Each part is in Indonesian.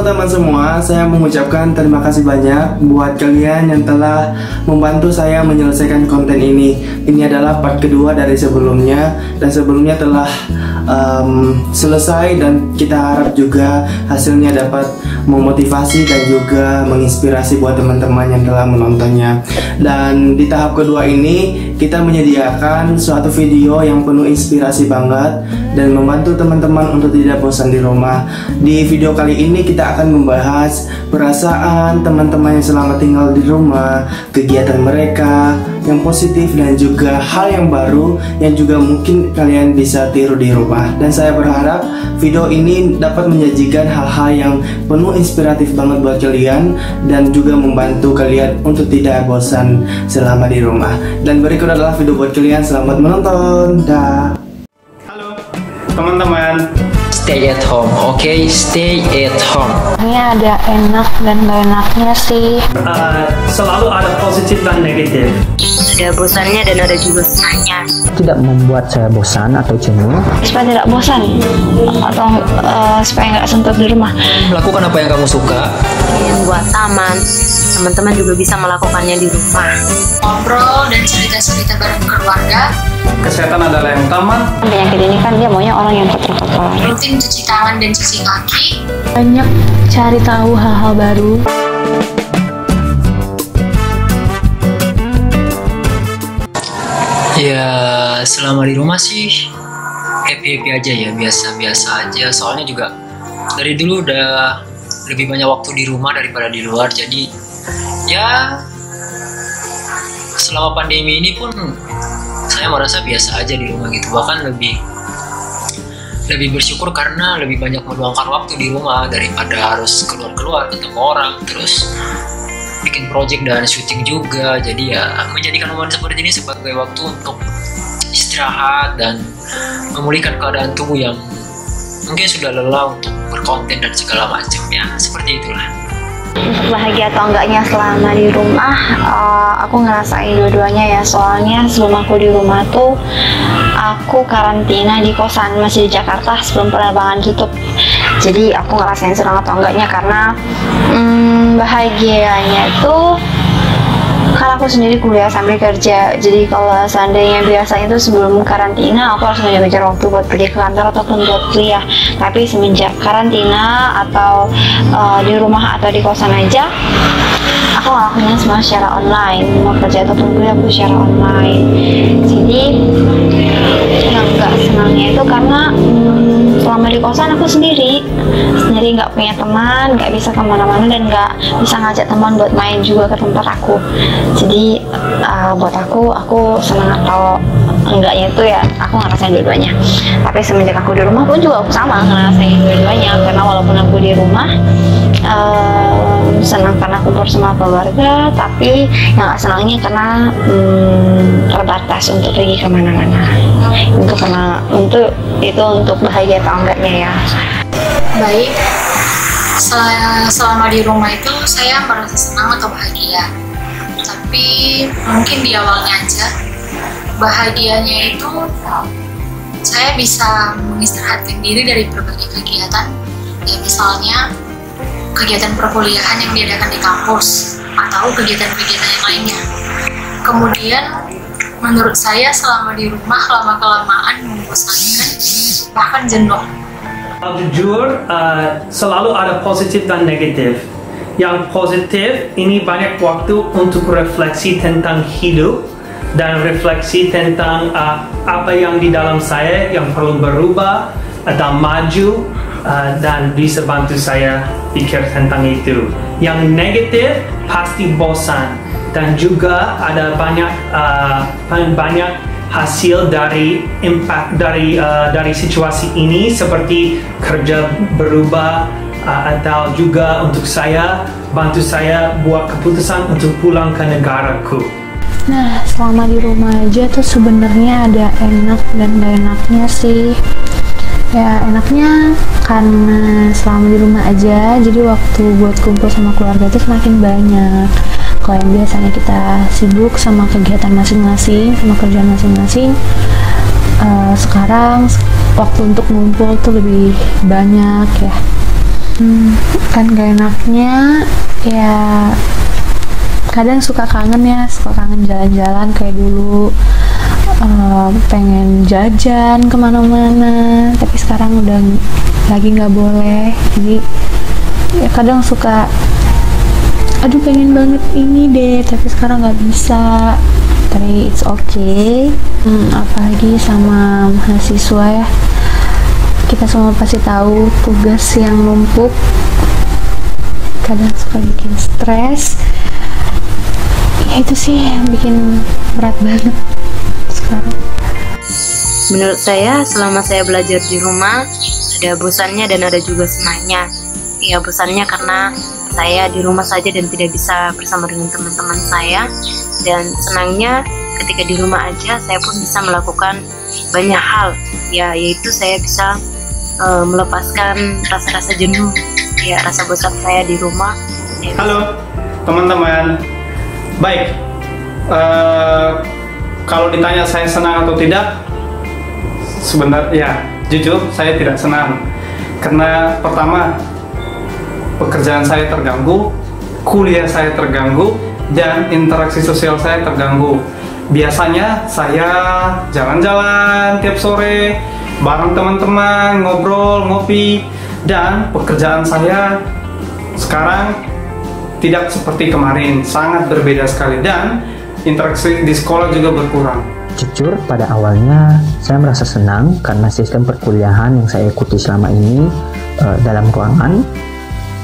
teman-teman semua, saya mengucapkan terima kasih banyak buat kalian yang telah membantu saya menyelesaikan konten ini. Ini adalah part kedua dari sebelumnya, dan sebelumnya telah selesai, dan kita harap juga hasilnya dapat memotivasi dan juga menginspirasi buat teman-teman yang telah menontonnya. Dan di tahap kedua ini kita menyediakan suatu video yang penuh inspirasi banget dan membantu teman-teman untuk tidak bosan di rumah. Di video kali ini kita akan membahas perasaan teman-teman yang selama tinggal di rumah, kegiatan mereka yang positif, dan juga hal yang baru yang juga mungkin kalian bisa tiru di rumah. Dan saya berharap video ini dapat menyajikan hal-hal yang penuh inspiratif banget buat kalian dan juga membantu kalian untuk tidak bosan selama di rumah. Dan berikut adalah video buat kalian. Selamat menonton. Dah. Halo teman-teman. Stay at home, okay? Stay at home. Ini ada enak dan gak enaknya sih. Selalu ada positif dan negatif. Ada bosannya dan ada juga senangnya. Tidak membuat saya bosan atau jenuh. Supaya tidak bosan atau supaya nggak suntuk di rumah. Lakukan apa yang kamu suka. Yang buat taman, teman-teman juga bisa melakukannya di rumah. Ngobrol dan cerita-cerita bareng keluarga. Kesehatan adalah yang utama. Penyakit ini kan dia maunya orang yang kotor-kotor. Rutin cuci tangan dan cuci kaki. Banyak cari tahu hal-hal baru. Ya, selama di rumah sih happy-happy aja ya, biasa-biasa aja. Soalnya juga dari dulu udah lebih banyak waktu di rumah daripada di luar. Jadi ya selama pandemi ini pun saya merasa biasa aja di rumah gitu. Bahkan lebih bersyukur karena lebih banyak meluangkan waktu di rumah daripada harus keluar-keluar ketemu orang, terus bikin project dan syuting juga. Jadi ya menjadikan momen seperti ini sebagai waktu untuk istirahat dan memulihkan keadaan tubuh yang mungkin sudah lelah untuk berkonten dan segala macam ya, seperti itulah. Bahagia atau enggaknya selama di rumah, aku ngerasain dua-duanya ya. Soalnya sebelum aku di rumah tuh aku karantina di kosan, masih di Jakarta sebelum penerbangan tutup. Jadi aku ngerasain senang atau enggaknya karena bahagianya itu karena aku sendiri kuliah sambil kerja. Jadi kalau seandainya biasa itu sebelum karantina aku harus ngejar waktu buat pergi ke kantor ataupun buat kuliah. Tapi semenjak karantina atau di rumah atau di kosan aja, aku ngelakuinnya semua secara online. Mau kerja ataupun kuliah aku secara online. Jadi yang nggak senangnya itu karena selama di kosan aku sendiri nggak punya teman, nggak bisa kemana-mana, dan nggak bisa ngajak teman buat main juga ke tempat aku. Jadi buat aku senang atau enggaknya itu ya aku ngerasain dua-duanya. Tapi semenjak aku di rumah pun juga aku sama ngerasain dua-duanya, karena walaupun aku di rumah senang karena aku bersama keluarga, tapi yang gak senangnya karena terbatas untuk pergi kemana-mana. Untuk bahagia atau enggaknya ya. Baik, selama di rumah itu saya merasa senang atau bahagia. Tapi mungkin di awalnya aja, bahagianya itu saya bisa mengistirahatkan diri dari berbagai kegiatan. Ya misalnya kegiatan perkuliahan yang diadakan di kampus atau kegiatan-kegiatan yang lainnya. Kemudian menurut saya selama di rumah lama-kelamaan membosankan, bahkan jenuh. Jujur, selalu ada positif dan negatif. Yang positif ini banyak waktu untuk refleksi tentang hidup dan refleksi tentang apa yang di dalam saya yang perlu berubah atau maju, dan bisa bantu saya pikir tentang itu. Yang negatif pasti bosan, dan juga ada banyak hasil dari impact dari situasi ini, seperti kerja berubah, atau juga untuk saya bantu saya buat keputusan untuk pulang ke negaraku. Nah, selama di rumah aja tuh sebenarnya ada enak dan gak enaknya sih. Ya enaknya karena selama di rumah aja, jadi waktu buat kumpul sama keluarga itu semakin banyak. Kalau yang biasanya kita sibuk sama kegiatan masing-masing, sama kerjaan masing-masing, sekarang waktu untuk ngumpul tuh lebih banyak ya. Kan gak enaknya ya, kadang suka kangen jalan-jalan kayak dulu. Pengen jajan kemana-mana, tapi sekarang udah lagi nggak boleh. Jadi ya kadang suka, aduh pengen banget ini deh, tapi sekarang nggak bisa. Tapi it's okay. Apalagi sama mahasiswa ya, kita semua pasti tahu tugas yang numpuk kadang suka bikin stres. Ya itu sih yang bikin berat banget sekarang. Menurut saya, selama saya belajar di rumah, ada bosannya dan ada juga senangnya. Ya, bosannya karena saya di rumah saja dan tidak bisa bersama dengan teman-teman saya. Dan senangnya ketika di rumah aja, saya pun bisa melakukan banyak hal. Ya, yaitu saya bisa melepaskan rasa-rasa jenuh, ya rasa bosan saya di rumah. Halo teman-teman. Baik, kalau ditanya saya senang atau tidak, sebenarnya jujur saya tidak senang. Karena pertama, pekerjaan saya terganggu, kuliah saya terganggu, dan interaksi sosial saya terganggu. Biasanya saya jalan-jalan tiap sore bareng teman-teman, ngobrol, ngopi, dan pekerjaan saya sekarang tidak seperti kemarin, sangat berbeda sekali, dan interaksi di sekolah juga berkurang. Jujur, pada awalnya saya merasa senang karena sistem perkuliahan yang saya ikuti selama ini dalam ruangan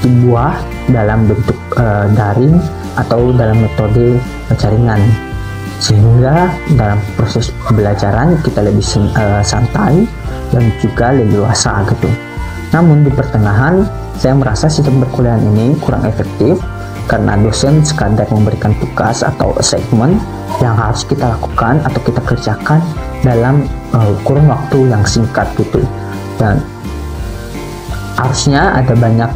dibuat dalam bentuk daring atau dalam metode jaringan, sehingga dalam proses pembelajaran kita lebih santai dan juga lebih luasa gitu. Namun di pertengahan saya merasa sistem perkuliahan ini kurang efektif karena dosen sekadar memberikan tugas atau assignment yang harus kita lakukan atau kita kerjakan dalam kurun waktu yang singkat gitu. Dan harusnya ada banyak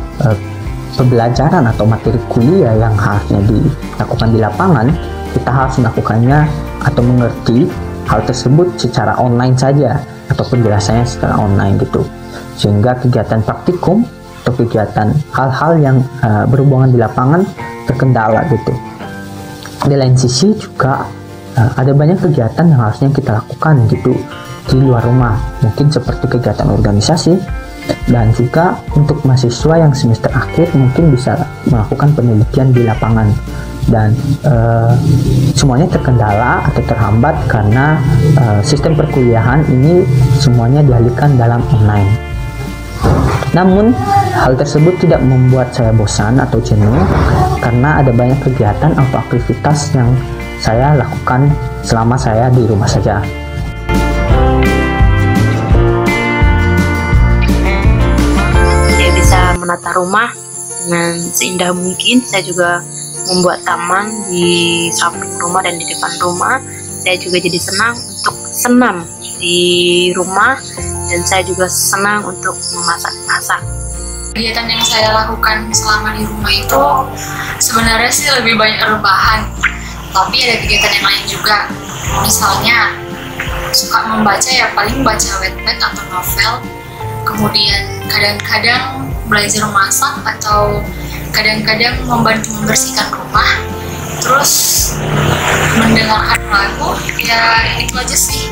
pembelajaran atau materi kuliah yang harusnya dilakukan di lapangan, kita harus melakukannya atau mengerti hal tersebut secara online saja atau penjelasannya secara online gitu, sehingga kegiatan praktikum atau kegiatan hal-hal yang berhubungan di lapangan terkendala gitu. Di lain sisi juga ada banyak kegiatan yang harusnya kita lakukan gitu di luar rumah, mungkin seperti kegiatan organisasi, dan juga untuk mahasiswa yang semester akhir mungkin bisa melakukan penelitian di lapangan. Dan semuanya terkendala atau terhambat karena sistem perkuliahan ini semuanya dialihkan dalam online. Namun hal tersebut tidak membuat saya bosan atau jenuh karena ada banyak kegiatan atau aktivitas yang saya lakukan selama saya di rumah saja. Saya bisa menata rumah dengan seindah mungkin. Saya juga membuat taman di samping rumah dan di depan rumah. Saya juga jadi senang untuk senam di rumah, dan saya juga senang untuk memasak-masak. Kegiatan yang saya lakukan selama di rumah itu sebenarnya sih lebih banyak rebahan, tapi ada kegiatan yang lain juga. Misalnya suka membaca, ya paling baca Wattpad atau novel, kemudian kadang-kadang belajar masak atau kadang-kadang membantu membersihkan rumah, terus mendengarkan lagu. Ya itu aja sih.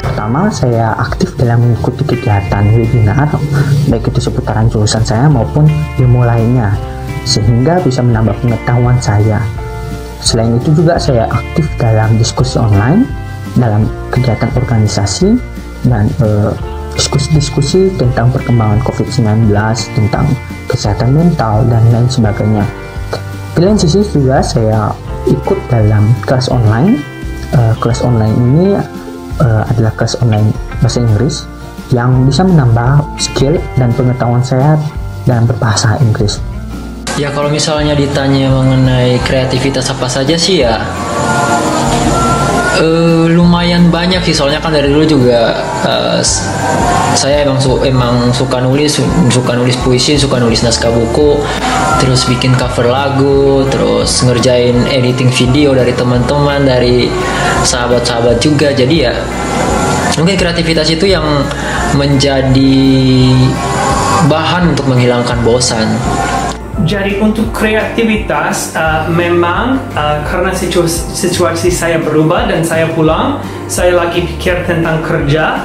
Pertama, saya aktif dalam mengikuti kegiatan webinar, baik itu seputaran jurusan saya maupun ilmu lainnya, sehingga bisa menambah pengetahuan saya. Selain itu juga saya aktif dalam diskusi online, dalam kegiatan organisasi, dan diskusi-diskusi tentang perkembangan COVID-19, tentang kesehatan mental, dan lain sebagainya. Di lain sisi juga saya ikut dalam kelas online. Kelas online ini adalah kelas online bahasa Inggris yang bisa menambah skill dan pengetahuan saya dalam berbahasa Inggris. Ya kalau misalnya ditanya mengenai kreativitas apa saja sih ya lumayan banyak sih, soalnya kan dari dulu juga saya emang suka nulis puisi, suka nulis naskah buku, terus bikin cover lagu, terus ngerjain editing video dari teman-teman, dari sahabat-sahabat juga. Jadi ya mungkin kreativitas itu yang menjadi bahan untuk menghilangkan bosan. Jadi untuk kreativitas memang karena situasi saya berubah dan saya pulang, saya lagi pikir tentang kerja.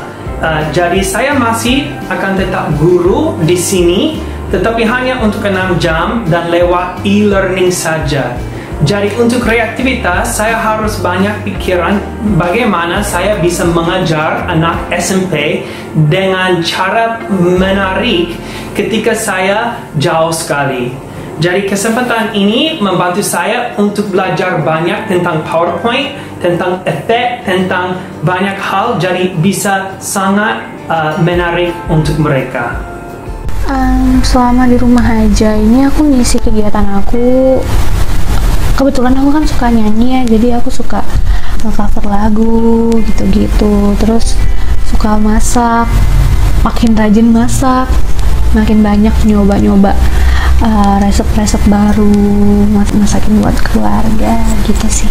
Jadi saya masih akan tetap guru di sini, tetapi hanya untuk 6 jam dan lewat e-learning saja. Jadi untuk kreativitas saya harus banyak pikiran bagaimana saya bisa mengajar anak SMP dengan cara menarik ketika saya jauh sekali. Jadi kesempatan ini membantu saya untuk belajar banyak tentang PowerPoint, tentang efek, tentang banyak hal, jadi bisa sangat menarik untuk mereka. Selama di rumah aja ini aku ngisi kegiatan aku. Kebetulan aku kan suka nyanyi ya, jadi aku suka cover lagu gitu-gitu. Terus suka masak, makin rajin masak, makin banyak nyoba-nyoba resep-resep baru, masakin buat keluarga gitu sih.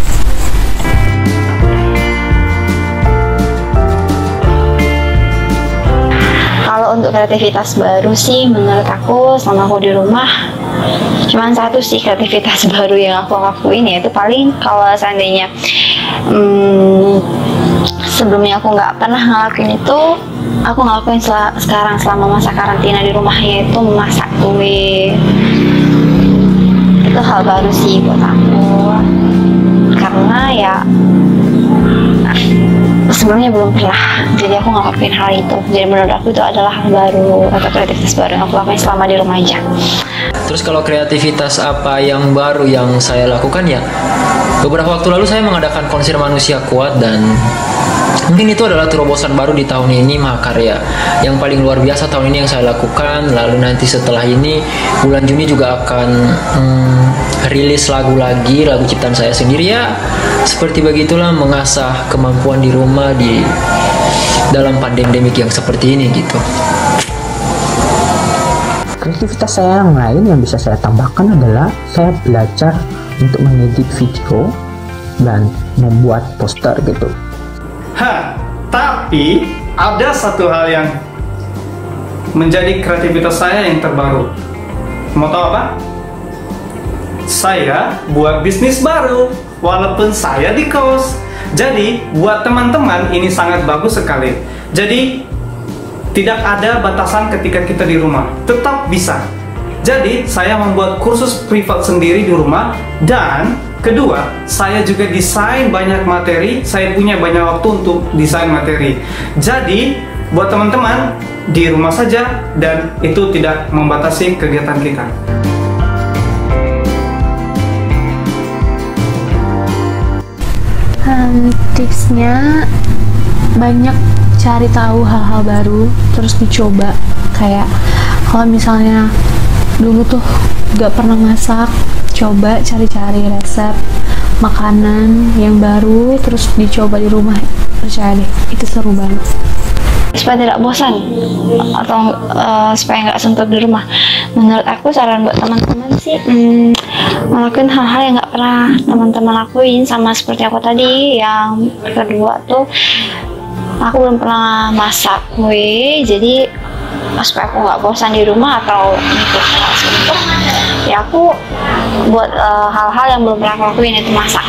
Kalau untuk kreativitas baru sih, menurut aku selama aku di rumah cuman satu sih kreativitas baru yang aku lakuin, yaitu paling kalau seandainya sebelumnya aku nggak pernah ngelakuin itu, aku ngelakuin sekarang selama masa karantina di rumah, yaitu memasak kue. Itu hal baru sih buat aku, karena ya sebelumnya belum pernah, jadi aku ngelakuin hal itu. Jadi menurut aku itu adalah hal baru atau kreativitas baru yang aku lakuin selama di rumah aja. Terus kalau kreativitas apa yang baru yang saya lakukan ya, beberapa waktu lalu saya mengadakan konser Manusia Kuat, dan mungkin itu adalah terobosan baru di tahun ini, Mahakarya yang paling luar biasa tahun ini yang saya lakukan. Lalu nanti setelah ini bulan Juni juga akan rilis lagu lagi, lagu ciptaan saya sendiri ya. Seperti begitulah, mengasah kemampuan di rumah di dalam pandemik yang seperti ini gitu. Kreativitas saya yang lain yang bisa saya tambahkan adalah saya belajar untuk mengedit video dan membuat poster gitu. Tapi ada satu hal yang menjadi kreativitas saya yang terbaru. Mau tahu apa? Saya buat bisnis baru walaupun saya di kos. Jadi buat teman-teman ini sangat bagus sekali. Jadi tidak ada batasan ketika kita di rumah, tetap bisa. Jadi saya membuat kursus privat sendiri di rumah, dan kedua, saya juga desain banyak materi. Saya punya banyak waktu untuk desain materi. Jadi buat teman-teman di rumah saja, dan itu tidak membatasi kegiatan kita. Tipsnya banyak cari tahu hal-hal baru, terus dicoba. Kayak kalau misalnya dulu tuh gak pernah masak, coba cari-cari resep makanan yang baru, terus dicoba di rumah. Percaya deh, itu seru banget. Supaya tidak bosan atau supaya nggak suntuk di rumah, menurut aku saran buat teman-teman sih ngelakuin hal-hal yang nggak pernah teman-teman lakuin. Sama seperti aku tadi, yang kedua tuh aku belum pernah masak kue, jadi supaya aku nggak bosan di rumah atau suntuk, ya aku buat hal-hal yang belum pernah aku lakuin, itu masak.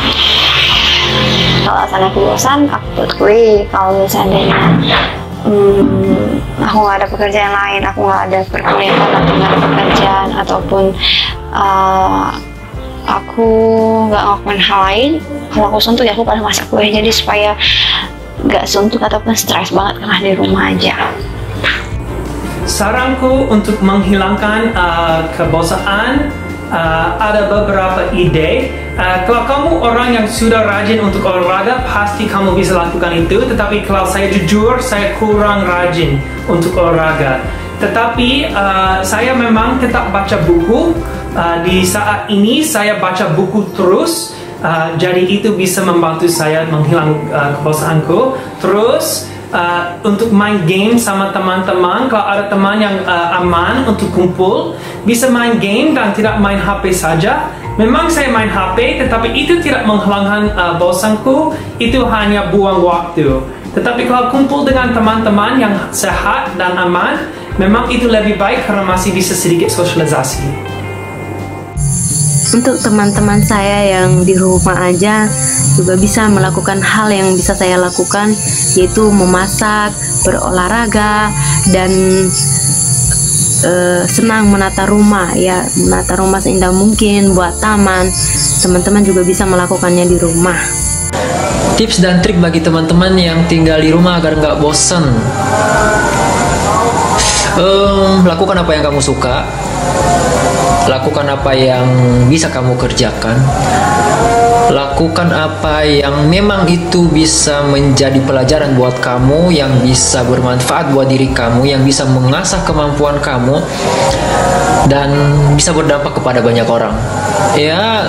Kalau misalnya aku bosan, aku buat kue. Kalau misalnya aku nggak ada pekerjaan lain, aku nggak ada perkuliahan atau nggak ada pekerjaan, ataupun aku nggak ngelakuin hal lain, kalau aku suntuk ya aku pada masak kue. Jadi supaya nggak suntuk ataupun stres banget karena di rumah aja. Saranku untuk menghilangkan kebosanan, ada beberapa ide. Kalau kamu orang yang sudah rajin untuk olahraga, pasti kamu bisa lakukan itu. Tetapi kalau saya jujur, saya kurang rajin untuk olahraga. Tetapi saya memang tetap baca buku. Di saat ini saya baca buku terus. Jadi itu bisa membantu saya menghilang kebosananku. Terus untuk main game sama teman-teman, kalau ada teman yang aman untuk kumpul, bisa main game dan tidak main HP saja. Memang saya main HP, tetapi itu tidak menghilangkan bosanku, itu hanya buang waktu. Tetapi kalau kumpul dengan teman-teman yang sehat dan aman, memang itu lebih baik karena masih bisa sedikit sosialisasi. Untuk teman-teman saya yang di rumah aja juga bisa melakukan hal yang bisa saya lakukan, yaitu memasak, berolahraga, dan senang menata rumah. Ya, menata rumah seindah mungkin, buat taman. Teman-teman juga bisa melakukannya di rumah. Tips dan trik bagi teman-teman yang tinggal di rumah agar nggak bosen. Lakukan apa yang kamu suka. Lakukan apa yang bisa kamu kerjakan. Lakukan apa yang memang itu bisa menjadi pelajaran buat kamu, yang bisa bermanfaat buat diri kamu, yang bisa mengasah kemampuan kamu, dan bisa berdampak kepada banyak orang. Ya,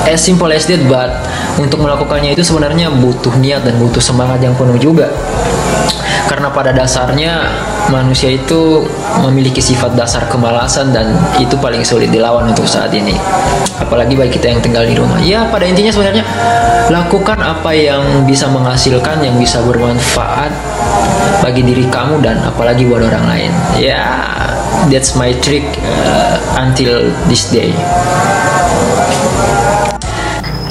as simple as that, but untuk melakukannya itu sebenarnya butuh niat dan butuh semangat yang penuh juga. Karena pada dasarnya manusia itu memiliki sifat dasar kemalasan, dan itu paling sulit dilawan untuk saat ini. Apalagi bagi kita yang tinggal di rumah. Ya, pada intinya sebenarnya lakukan apa yang bisa menghasilkan, yang bisa bermanfaat bagi diri kamu dan apalagi buat orang lain. Ya, that's my trick until this day.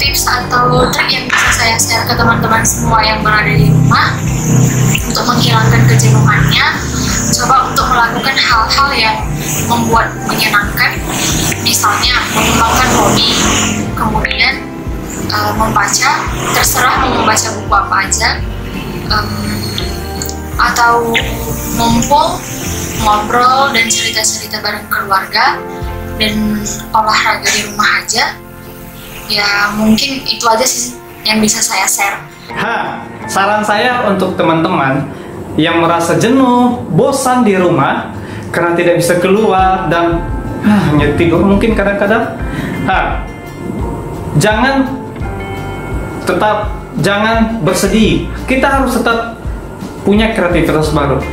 Tips atau trik yang bisa saya share ke teman-teman semua yang berada di rumah untuk menghilangkan kejenuhannya, coba untuk melakukan hal-hal yang membuat menyenangkan, misalnya mengembangkan hobi, kemudian membaca, terserah mau membaca buku apa aja, atau ngumpul, ngobrol dan cerita-cerita bareng keluarga, dan olahraga di rumah aja. Ya, mungkin itu aja sih yang bisa saya share. Saran saya untuk teman-teman yang merasa jenuh, bosan di rumah karena tidak bisa keluar dan hanya tidur mungkin kadang-kadang, jangan bersedih. Kita harus tetap punya kreativitas baru.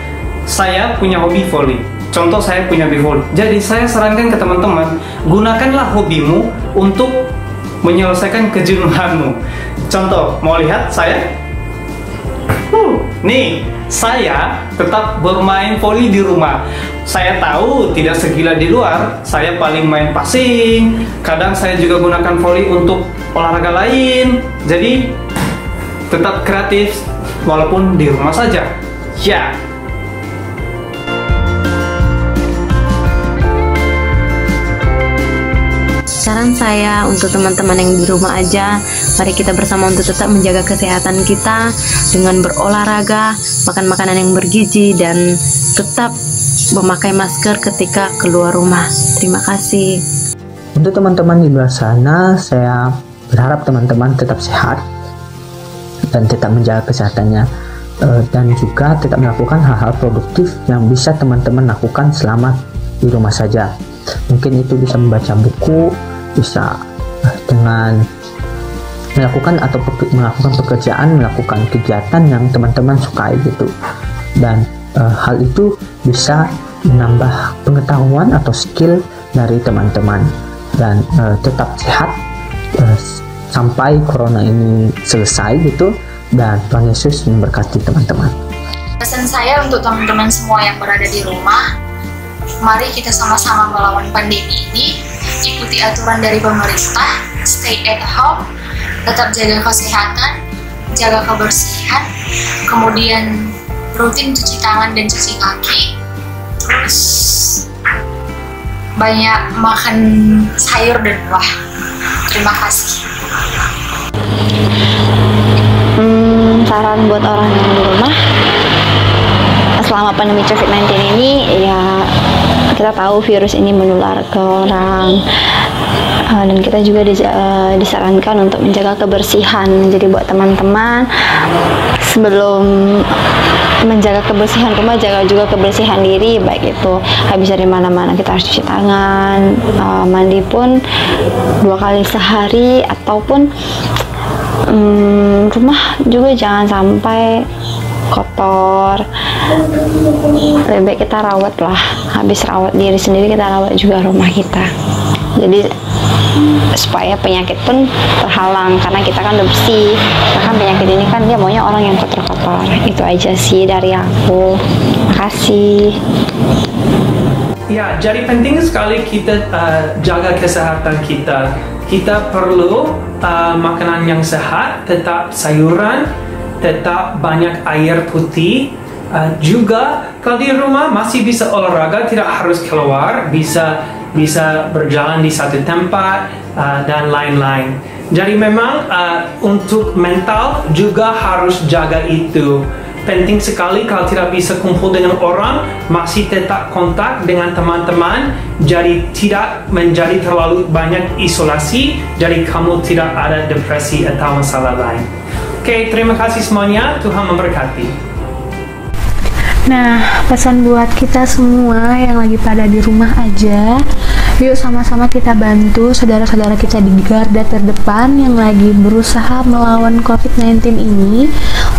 Saya punya hobi volley. Contoh, saya punya hobi volley. Jadi saya sarankan ke teman-teman, gunakanlah hobimu untuk menyelesaikan kejenuhanmu. Contoh, mau lihat saya? Nih, saya tetap bermain volley di rumah. Saya tahu tidak segila di luar. Saya paling main passing. Kadang saya juga gunakan volley untuk olahraga lain. Jadi tetap kreatif walaupun di rumah saja. Ya. Saran saya untuk teman-teman yang di rumah aja, mari kita bersama untuk tetap menjaga kesehatan kita dengan berolahraga, makan makanan yang bergizi, dan tetap memakai masker ketika keluar rumah. Terima kasih. Untuk teman-teman di luar sana, saya berharap teman-teman tetap sehat dan tetap menjaga kesehatannya, dan juga tetap melakukan hal-hal produktif yang bisa teman-teman lakukan selama di rumah saja. Mungkin itu bisa membaca buku, bisa dengan melakukan pekerjaan, melakukan kegiatan yang teman-teman sukai gitu. Dan hal itu bisa menambah pengetahuan atau skill dari teman-teman, dan tetap sehat sampai corona ini selesai gitu. Dan Tuhan Yesus memberkati teman-teman. Pesan saya untuk teman-teman semua yang berada di rumah, mari kita sama-sama melawan pandemi ini. Ikuti aturan dari pemerintah, stay at home, tetap jaga kesehatan, jaga kebersihan, kemudian rutin cuci tangan dan cuci kaki, terus banyak makan sayur dan buah. Terima kasih. Saran buat orang yang di rumah selama pandemi COVID-19 ini, ya kita tahu virus ini menular ke orang, dan kita juga disarankan untuk menjaga kebersihan. Jadi buat teman-teman, sebelum menjaga kebersihan rumah, jaga juga kebersihan diri, baik itu habis dari mana-mana kita harus cuci tangan, mandi pun 2 kali sehari, ataupun rumah juga jangan sampai kotor. Lebih baik kita rawat lah, habis rawat diri sendiri kita rawat juga rumah kita. Jadi supaya penyakit pun terhalang, karena kita kan udah bersih. Bahkan penyakit ini kan dia maunya orang yang kotor-kotor. Itu aja sih dari aku. Makasih. Ya, jadi penting sekali kita jaga kesehatan kita. Kita perlu makanan yang sehat, tetap sayuran, tetap banyak air putih. Juga kalau di rumah masih bisa olahraga, tidak harus keluar, bisa berjalan di satu tempat dan lain-lain. Jadi memang untuk mental juga harus jaga itu. Penting sekali kalau tidak bisa kumpul dengan orang, masih tetap kontak dengan teman-teman, jadi tidak menjadi terlalu banyak isolasi, jadi kamu tidak ada depresi atau masalah lain. Oke, terima kasih semuanya, Tuhan memberkati. Nah, pesan buat kita semua yang lagi pada di rumah aja, yuk sama-sama kita bantu saudara-saudara kita di garda terdepan yang lagi berusaha melawan COVID-19 ini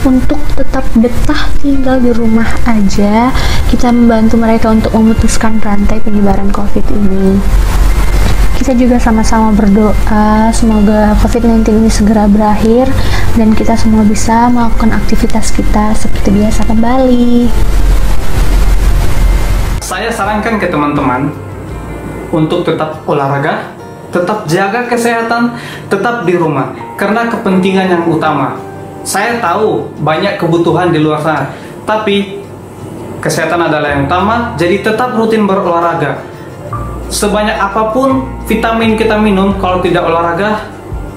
untuk tetap betah tinggal di rumah aja. Kita membantu mereka untuk memutuskan rantai penyebaran COVID ini. Kita juga sama-sama berdoa semoga COVID-19 ini segera berakhir dan kita semua bisa melakukan aktivitas kita seperti biasa kembali. Saya sarankan ke teman-teman untuk tetap olahraga, tetap jaga kesehatan, tetap di rumah karena kepentingan yang utama. Saya tahu banyak kebutuhan di luar sana, tapi kesehatan adalah yang utama, jadi tetap rutin berolahraga. Sebanyak apapun vitamin kita minum, kalau tidak olahraga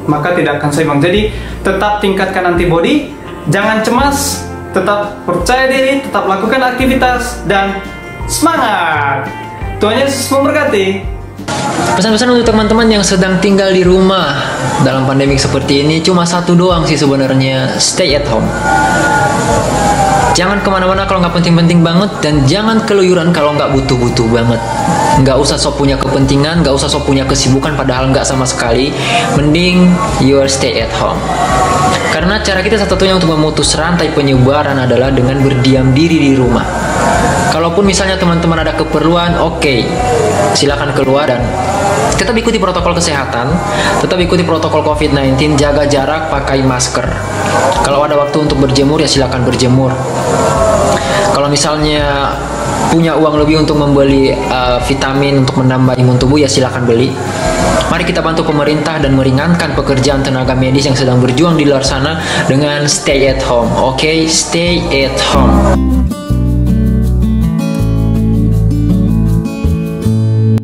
maka tidak akan seimbang. Jadi tetap tingkatkan antibodi, jangan cemas, tetap percaya diri, tetap lakukan aktivitas dan semangat. Tuhan Yesus memberkati. Pesan-pesan untuk teman-teman yang sedang tinggal di rumah dalam pandemik seperti ini cuma satu doang sih sebenarnya, stay at home. Jangan kemana-mana kalau nggak penting-penting banget, dan jangan keluyuran kalau nggak butuh-butuh banget. Nggak usah sok punya kepentingan, nggak usah sok punya kesibukan padahal nggak sama sekali. Mending you stay at home. Karena cara kita satu-satunya untuk memutus rantai penyebaran adalah dengan berdiam diri di rumah. Kalaupun misalnya teman-teman ada keperluan, oke, silakan keluar dan tetap ikuti protokol kesehatan, tetap ikuti protokol COVID-19, jaga jarak, pakai masker. Kalau ada waktu untuk berjemur ya silakan berjemur. Kalau misalnya punya uang lebih untuk membeli vitamin untuk menambah imun tubuh ya silakan beli. Mari kita bantu pemerintah dan meringankan pekerjaan tenaga medis yang sedang berjuang di luar sana dengan stay at home. Oke, stay at home.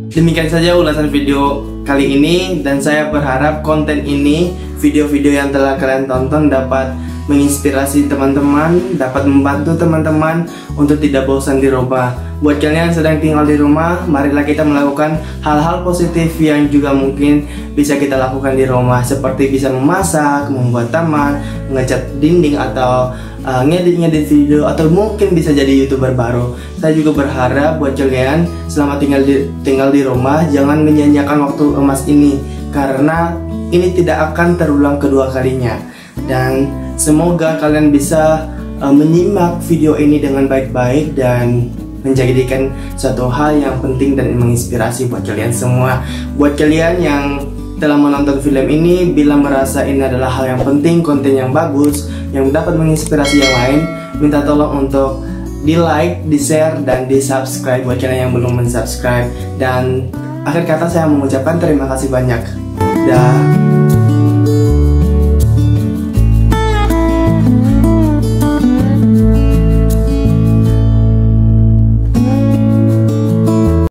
Demikian saja ulasan video kali ini, dan saya berharap konten ini, video-video yang telah kalian tonton dapat menginspirasi teman-teman, dapat membantu teman-teman untuk tidak bosan di rumah. Buat kalian yang sedang tinggal di rumah, marilah kita melakukan hal-hal positif yang juga mungkin bisa kita lakukan di rumah, seperti bisa memasak, membuat taman, ngecat dinding, atau ngedit video, atau mungkin bisa jadi YouTuber baru. Saya juga berharap buat kalian selama tinggal di rumah jangan menyanyiakan waktu emas ini, karena ini tidak akan terulang kedua kalinya. Dan semoga kalian bisa menyimak video ini dengan baik-baik dan menjadikan suatu hal yang penting dan menginspirasi buat kalian semua. Buat kalian yang telah menonton film ini, bila merasa ini adalah hal yang penting, konten yang bagus, yang dapat menginspirasi yang lain, minta tolong untuk di like, di share, dan di subscribe buat kalian yang belum mensubscribe. Dan akhir kata saya mengucapkan terima kasih banyak. Dah.